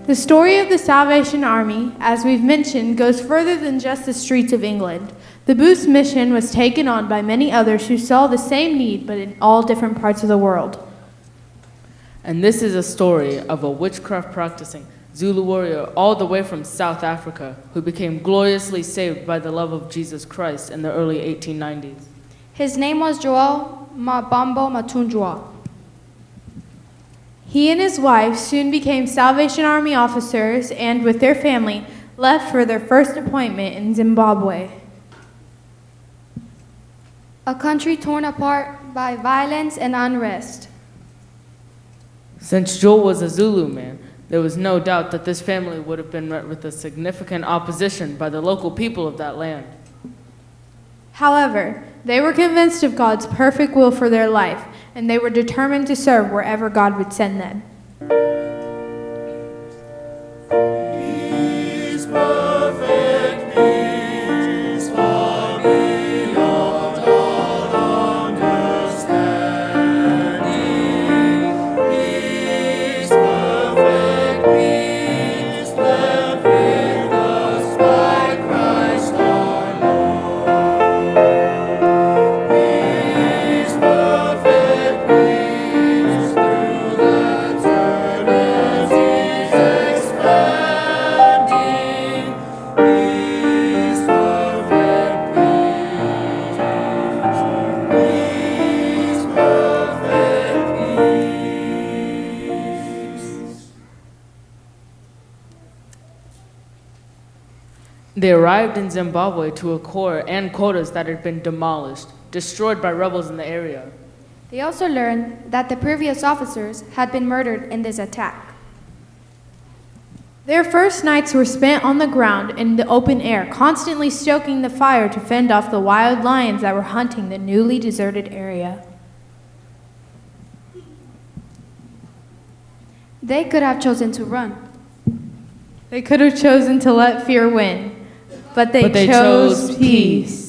The story of the Salvation Army, as we've mentioned, goes further than just the streets of England. The Booth's mission was taken on by many others who saw the same need, but in all different parts of the world. And this is a story of a witchcraft practicing Zulu warrior all the way from South Africa who became gloriously saved by the love of Jesus Christ in the early 1890s. His name was Joel Mbambo Matunjwa. He and his wife soon became Salvation Army officers and, with their family, left for their first appointment in Zimbabwe. A country torn apart by violence and unrest. Since Joel was a Zulu man, there was no doubt that this family would have been met with a significant opposition by the local people of that land. However, they were convinced of God's perfect will for their life, and they were determined to serve wherever God would send them. They arrived in Zimbabwe to a core and quotas that had been demolished, destroyed by rebels in the area. They also learned that the previous officers had been murdered in this attack. Their first nights were spent on the ground in the open air, constantly stoking the fire to fend off the wild lions that were hunting the newly deserted area. They could have chosen to run. They could have chosen to let fear win, but they chose peace.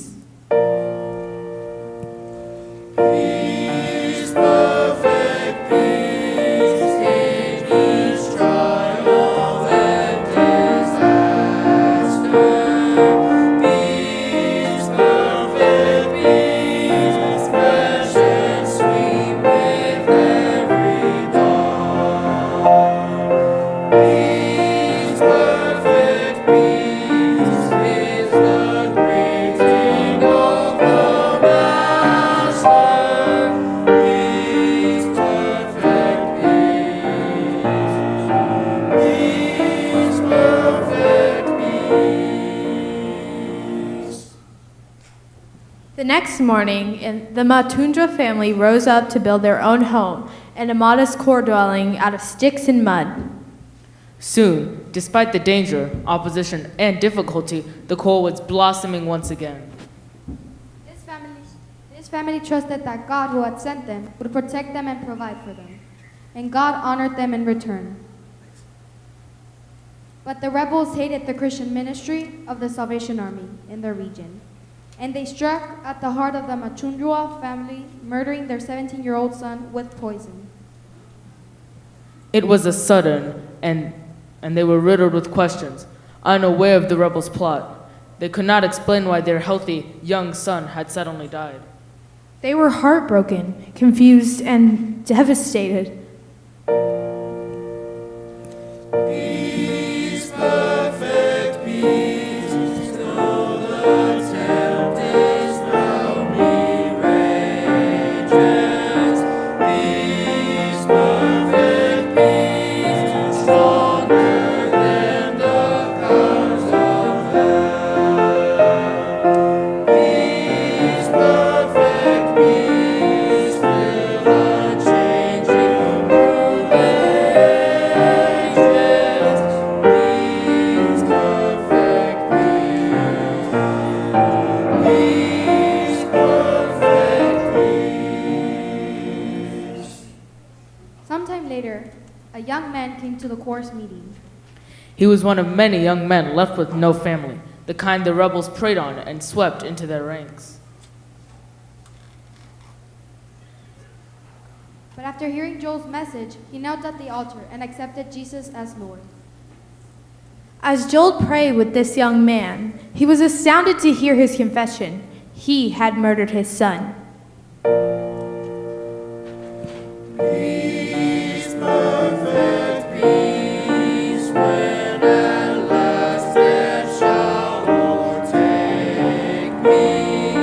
The next morning, the Matunjwa family rose up to build their own home and a modest core dwelling out of sticks and mud. Soon, despite the danger, opposition, and difficulty, the core was blossoming once again. This family trusted that God, who had sent them, would protect them and provide for them, and God honored them in return. But the rebels hated the Christian ministry of the Salvation Army in their region, and they struck at the heart of the Matunjwa family, murdering their 17-year-old son with poison. It was a sudden, and they were riddled with questions, unaware of the rebels' plot. They could not explain why their healthy, young son had suddenly died. They were heartbroken, confused, and devastated. Peace, perfect peace, though the tempest round me rages. Peace, perfect peace, stronger than the powers of hell. Peace, perfect peace, still unchanging, through the ages. Peace, perfect peace. Peace, perfect peace. Sometime later, a young man came to the course meeting. He was one of many young men left with no family, the kind the rebels preyed on and swept into their ranks. But after hearing Joel's message, he knelt at the altar and accepted Jesus as Lord. As Joel prayed with this young man, he was astounded to hear his confession. He had murdered his son. Peace, perfect peace, when at last death shall overtake me.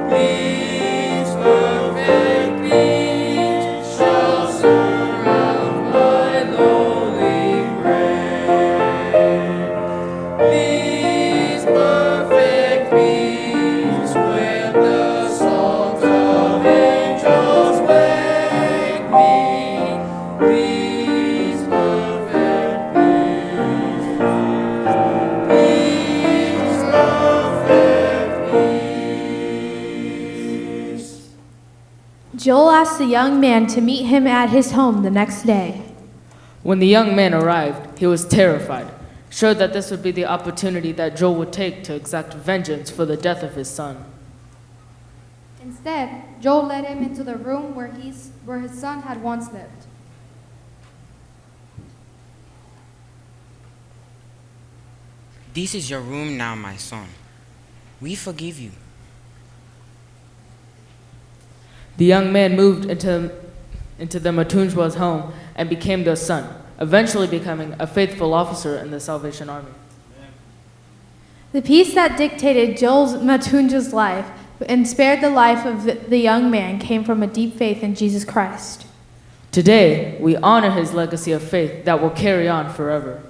Peace, perfect peace, shall surround my lowly brain. Peace, perfect peace, when the songs of angels wake me. Peace, perfect peace. Peace, perfect peace. Joel asked the young man to meet him at his home the next day. When the young man arrived, he was terrified, sure that this would be the opportunity that Joel would take to exact vengeance for the death of his son. Instead, Joel led him into the room where his son had once lived. This is your room now, my son. We forgive you. The young man moved into the Matunjwa's home and became their son, eventually becoming a faithful officer in the Salvation Army. The peace that dictated Joel's Matunjwa's life and spared the life of the young man came from a deep faith in Jesus Christ. Today, we honor his legacy of faith that will carry on forever.